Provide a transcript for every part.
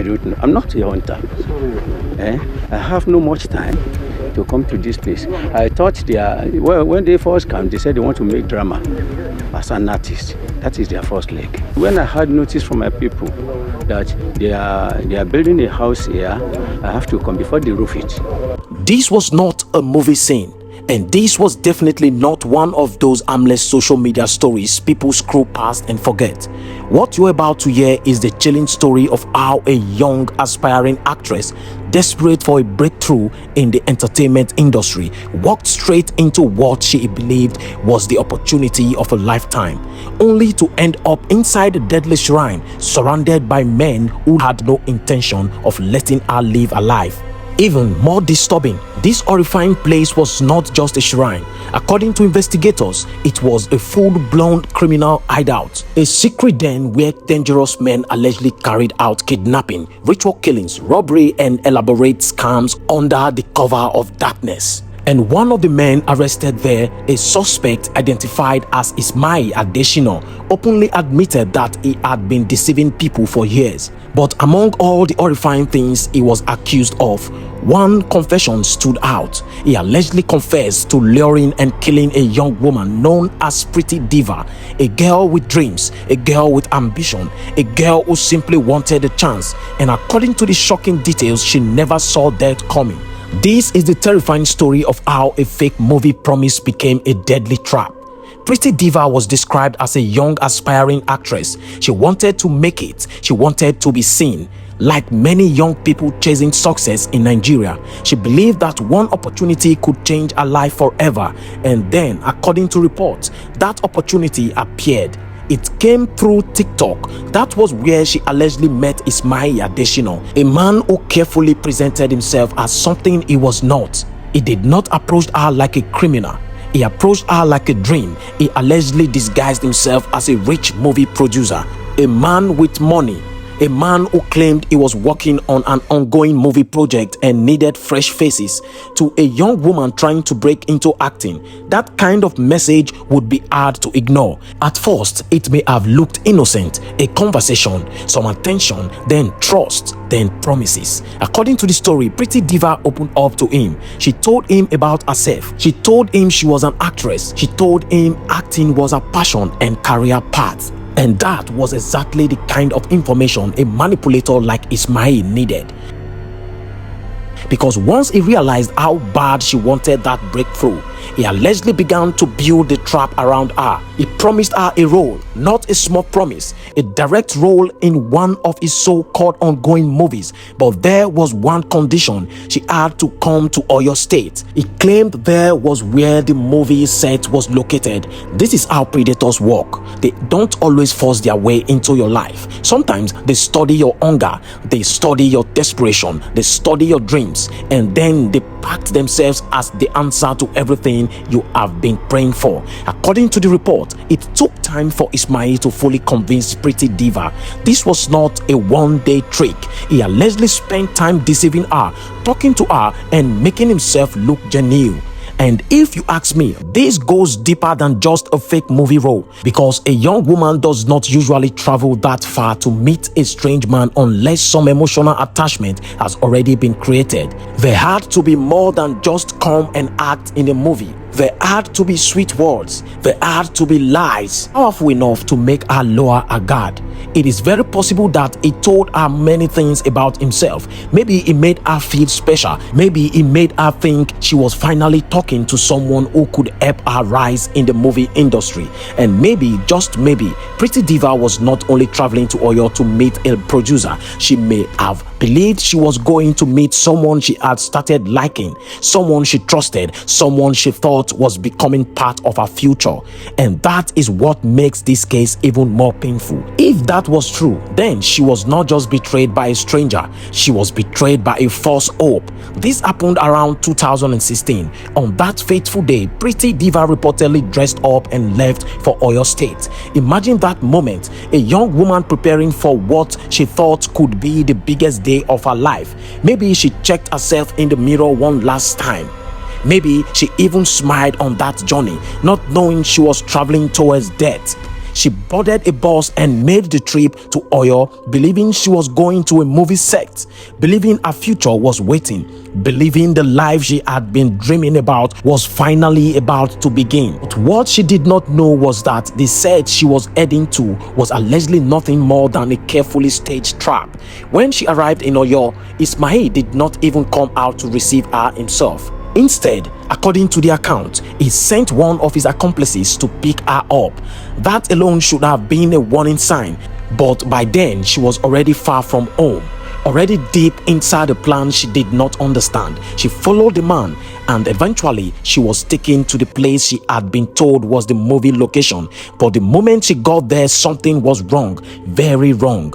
I don't know. I'm not a hunter. I have no much time to come to this place. I thought when they first came, they said they want to make drama as an artist. That is their first leg. When I had notice from my people that they are building a house here, I have to come before they roof it. This was not a movie scene. And this was definitely not one of those harmless social media stories people scroll past and forget. What you're about to hear is the chilling story of how a young aspiring actress, desperate for a breakthrough in the entertainment industry, walked straight into what she believed was the opportunity of a lifetime, only to end up inside a deadly shrine surrounded by men who had no intention of letting her live a life. Even more disturbing, this horrifying place was not just a shrine. According to investigators, it was a full-blown criminal hideout, a secret den where dangerous men allegedly carried out kidnapping, ritual killings, robbery, and elaborate scams under the cover of darkness. And one of the men arrested there, a suspect identified as Ismail Adesina, openly admitted that he had been deceiving people for years. But among all the horrifying things he was accused of, one confession stood out. He allegedly confessed to luring and killing a young woman known as Pretty Diva, a girl with dreams, a girl with ambition, a girl who simply wanted a chance, and according to the shocking details, she never saw death coming. This is the terrifying story of how a fake movie promise became a deadly trap. Pretty Diva was described as a young aspiring actress. She wanted to make it. She wanted to be seen. Like many young people chasing success in Nigeria, she believed that one opportunity could change her life forever. And then, according to reports, that opportunity appeared. It came through TikTok. That was where she allegedly met Ismail Adesina, a man who carefully presented himself as something he was not. He did not approach her like a criminal. He approached her like a dream. He allegedly disguised himself as a rich movie producer, a man with money, a man who claimed he was working on an ongoing movie project and needed fresh faces, to a young woman trying to break into acting. That kind of message would be hard to ignore. At first, it may have looked innocent, a conversation, some attention, then trust, then promises. According to the story, Pretty Diva opened up to him. She told him about herself. She told him she was an actress. She told him acting was her passion and career path. And that was exactly the kind of information a manipulator like Ismail needed. Because once he realized how bad she wanted that breakthrough, he allegedly began to build the trap around her. He promised her a role, not a small promise, a direct role in one of his so-called ongoing movies. But there was one condition: she had to come to Oyo State. He claimed there was where the movie set was located. This is how predators work. They don't always force their way into your life. Sometimes they study your hunger, they study your desperation, they study your dreams, and then they packed themselves as the answer to everything you have been praying for. According to the report, it took time for Ismail to fully convince Pretty Diva. This was not a one-day trick. He allegedly spent time deceiving her, talking to her, and making himself look genuine. And if you ask me, this goes deeper than just a fake movie role, because a young woman does not usually travel that far to meet a strange man unless some emotional attachment has already been created. There had to be more than just come and act in a movie. There had to be sweet words. There had to be lies powerful enough to make her lower her guard. It is very possible that he told her many things about himself. Maybe he made her feel special. Maybe he made her think she was finally talking to someone who could help her rise in the movie industry. And maybe, just maybe, Pretty Diva was not only traveling to Oyo to meet a producer. She may have believed she was going to meet someone she had started liking, someone she trusted, someone she thought was becoming part of her future. And that is what makes this case even more painful. If that was true, then she was not just betrayed by a stranger, she was betrayed by a false hope. This happened around 2016. On that fateful day, Pretty Diva reportedly dressed up and left for Oyo State. Imagine that moment, a young woman preparing for what she thought could be the biggest day of her life. Maybe she checked herself in the mirror one last time. Maybe she even smiled on that journey, not knowing she was traveling towards death. She boarded a bus and made the trip to Oyo, believing she was going to a movie set, believing her future was waiting, believing the life she had been dreaming about was finally about to begin. But what she did not know was that the set she was heading to was allegedly nothing more than a carefully staged trap. When she arrived in Oyo, Ismail did not even come out to receive her himself. Instead, according to the account, he sent one of his accomplices to pick her up. That alone should have been a warning sign, but by then she was already far from home. Already deep inside a plan she did not understand, she followed the man and eventually she was taken to the place she had been told was the movie location. But the moment she got there, something was wrong, very wrong.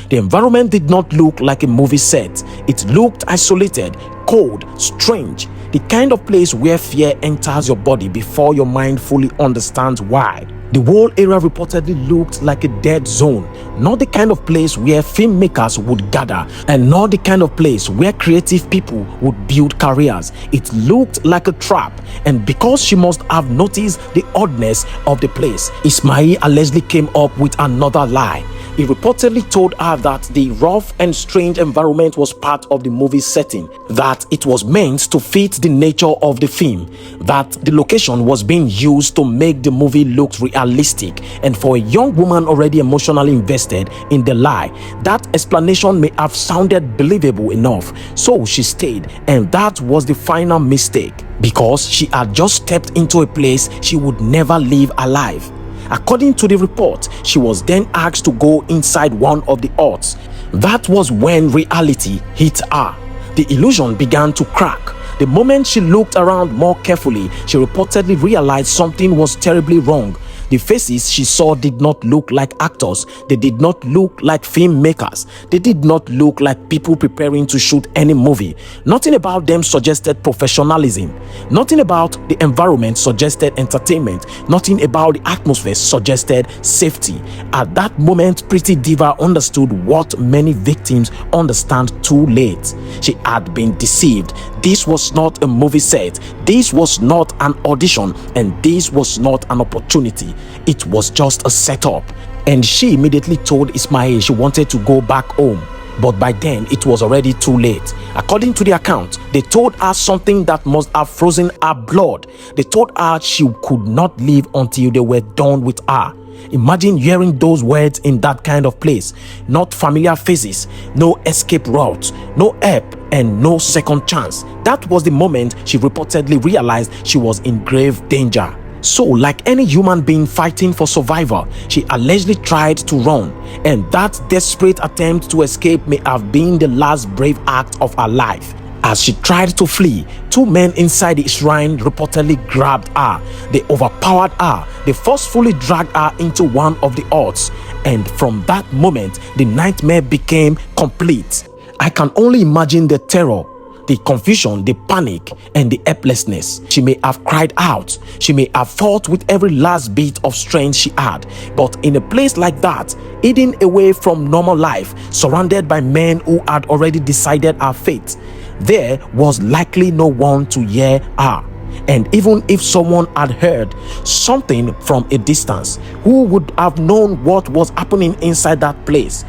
The environment did not look like a movie set. It looked isolated, cold, strange. The kind of place where fear enters your body before your mind fully understands why. The whole area reportedly looked like a dead zone, not the kind of place where filmmakers would gather and not the kind of place where creative people would build careers. It looked like a trap, and because she must have noticed the oddness of the place, Ismail allegedly came up with another lie. He reportedly told her that the rough and strange environment was part of the movie setting, that it was meant to fit the nature of the film, that the location was being used to make the movie look realistic, and for a young woman already emotionally invested in the lie, that explanation may have sounded believable enough. So she stayed, and that was the final mistake, because she had just stepped into a place she would never leave alive. According to the report, she was then asked to go inside one of the huts. That was when reality hit her. The illusion began to crack. The moment she looked around more carefully, she reportedly realized something was terribly wrong. The faces she saw did not look like actors. They did not look like filmmakers. They did not look like people preparing to shoot any movie. Nothing about them suggested professionalism. Nothing about the environment suggested entertainment. Nothing about the atmosphere suggested safety. At that moment, Pretty Diva understood what many victims understand too late. She had been deceived. This was not a movie set. This was not an audition, and this was not an opportunity. It was just a setup. And she immediately told Ismail she wanted to go back home. But by then, it was already too late. According to the account, they told her something that must have frozen her blood. They told her she could not leave until they were done with her. Imagine hearing those words in that kind of place. Not familiar faces, no escape route, no help, and no second chance. That was the moment she reportedly realized she was in grave danger. So, like any human being fighting for survival, she allegedly tried to run, and that desperate attempt to escape may have been the last brave act of her life. As she tried to flee, two men inside the shrine reportedly grabbed her. They overpowered her. They forcefully dragged her into one of the huts, and from that moment, the nightmare became complete. I can only imagine the terror, the confusion, the panic, and the helplessness. She may have cried out. She may have fought with every last bit of strength she had. But in a place like that, hidden away from normal life, surrounded by men who had already decided her fate, there was likely no one to hear her. And even if someone had heard something from a distance, who would have known what was happening inside that place?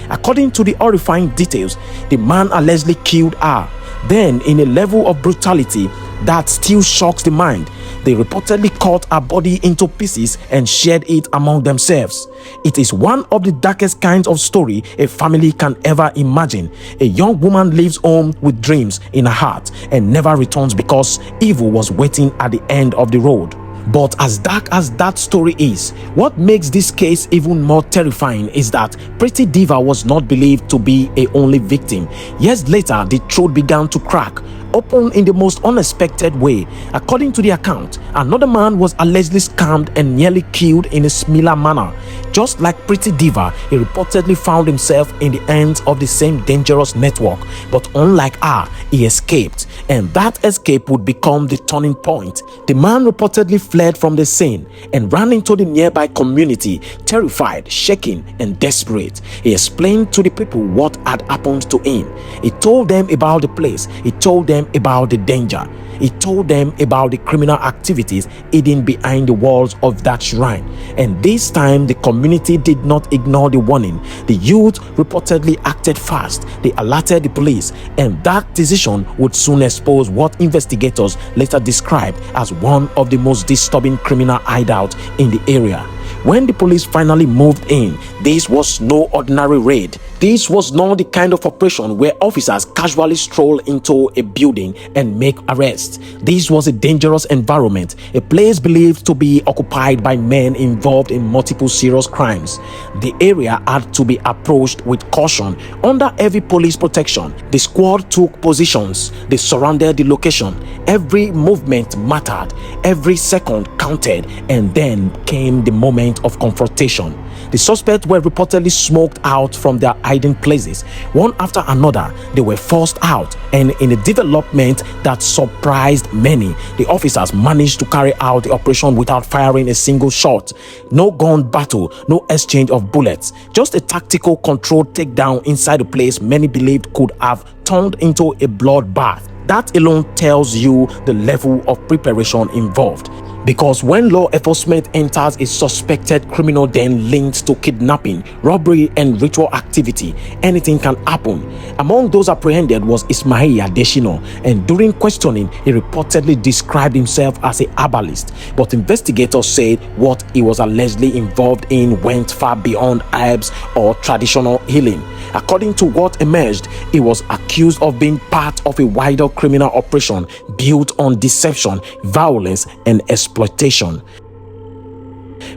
According to the horrifying details, the man allegedly killed her. Then, in a level of brutality that still shocks the mind, they reportedly cut her body into pieces and shared it among themselves. It is one of the darkest kinds of story a family can ever imagine. A young woman leaves home with dreams in her heart and never returns because evil was waiting at the end of the road. But as dark as that story is, what makes this case even more terrifying is that Pretty Diva was not believed to be a only victim. Years later, the truth began to crack open in the most unexpected way. According to the account, another man was allegedly scammed and nearly killed in a similar manner. Just like Pretty Diva, he reportedly found himself in the hands of the same dangerous network, but unlike her, he escaped, and that escape would become the turning point. The man reportedly fled from the scene and ran into the nearby community, terrified, shaking, and desperate. He explained to the people what had happened to him. He told them about the place. He told them them about the danger. He told them about the criminal activities hidden behind the walls of that shrine. And this time, the community did not ignore the warning. The youth reportedly acted fast. They alerted the police, and that decision would soon expose what investigators later described as one of the most disturbing criminal hideouts in the area. When the police finally moved in, this was no ordinary raid. This was not the kind of operation where officers casually stroll into a building and make arrests. This was a dangerous environment, a place believed to be occupied by men involved in multiple serious crimes. The area had to be approached with caution under heavy police protection. The squad took positions. They surrounded the location. Every movement mattered. Every second counted. And then came the moment of confrontation. The suspects were reportedly smoked out from their hiding places. One after another, they were forced out, and in a development that surprised many, the officers managed to carry out the operation without firing a single shot. No gun battle, no exchange of bullets, just a tactical controlled takedown inside a place many believed could have turned into a bloodbath. That alone tells you the level of preparation involved. Because when law enforcement enters a suspected criminal den linked to kidnapping, robbery, and ritual activity, anything can happen. Among those apprehended was Ismail Adeshino, and during questioning, he reportedly described himself as a herbalist. But investigators said what he was allegedly involved in went far beyond herbs or traditional healing. According to what emerged, he was accused of being part of a wider criminal operation built on deception, violence, and exploitation.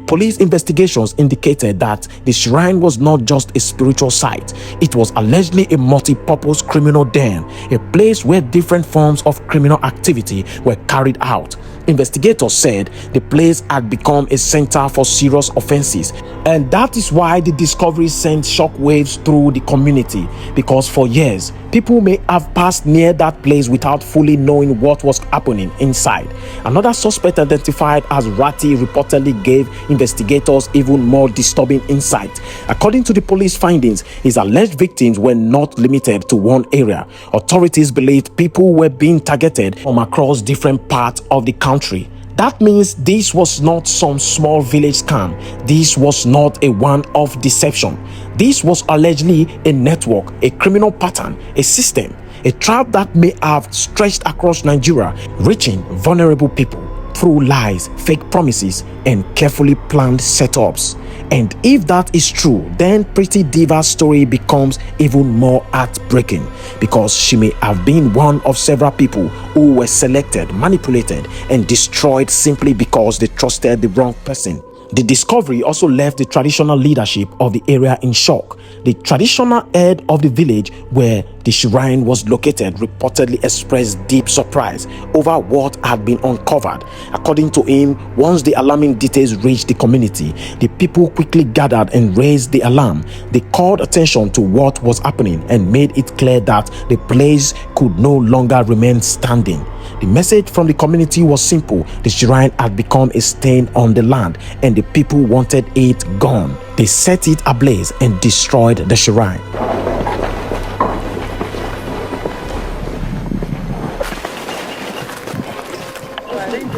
Police investigations indicated that the shrine was not just a spiritual site. It was allegedly a multi-purpose criminal den, a place where different forms of criminal activity were carried out. Investigators said the place had become a center for serious offenses, and that is why the discovery sent shockwaves through the community, because for years, people may have passed near that place without fully knowing what was happening inside. Another suspect, identified as Ratty, reportedly gave investigators even more disturbing insight. According to the police findings, his alleged victims were not limited to one area. Authorities believed people were being targeted from across different parts of the country. That means this was not some small village scam. This was not a one-off deception. This was allegedly a network, a criminal pattern, a system, a trap that may have stretched across Nigeria, reaching vulnerable people through lies, fake promises, and carefully planned setups. And if that is true, then Pretty Diva's story becomes even more heartbreaking, because she may have been one of several people who were selected, manipulated, and destroyed simply because they trusted the wrong person. The discovery also left the traditional leadership of the area in shock. The traditional head of the village where the shrine was located reportedly expressed deep surprise over what had been uncovered. According to him, once the alarming details reached the community, the people quickly gathered and raised the alarm. They called attention to what was happening and made it clear that the place could no longer remain standing. The message from the community was simple: the shrine had become a stain on the land and the people wanted it gone. They set it ablaze and destroyed the shrine.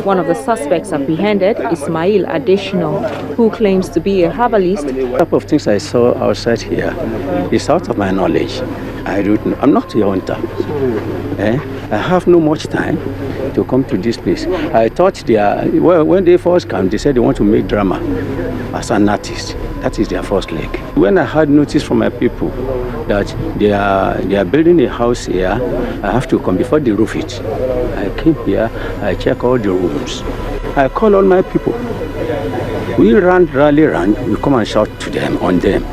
One of the suspects apprehended, Ismail Adeshino, who claims to be a herbalist. The type of things I saw outside here is out of my knowledge. I don't know. I'm not a hunter. I have no much time to come to this place. I thought when they first came, they said they want to make drama as an artist. That is their first leg. When I had notice from my people that they are building a house here, I have to come before they roof it. I came here, I check all the rooms. I call all my people. We rally around, we come and shout to them, on them,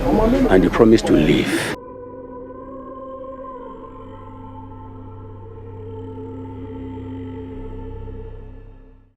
and they promise to leave.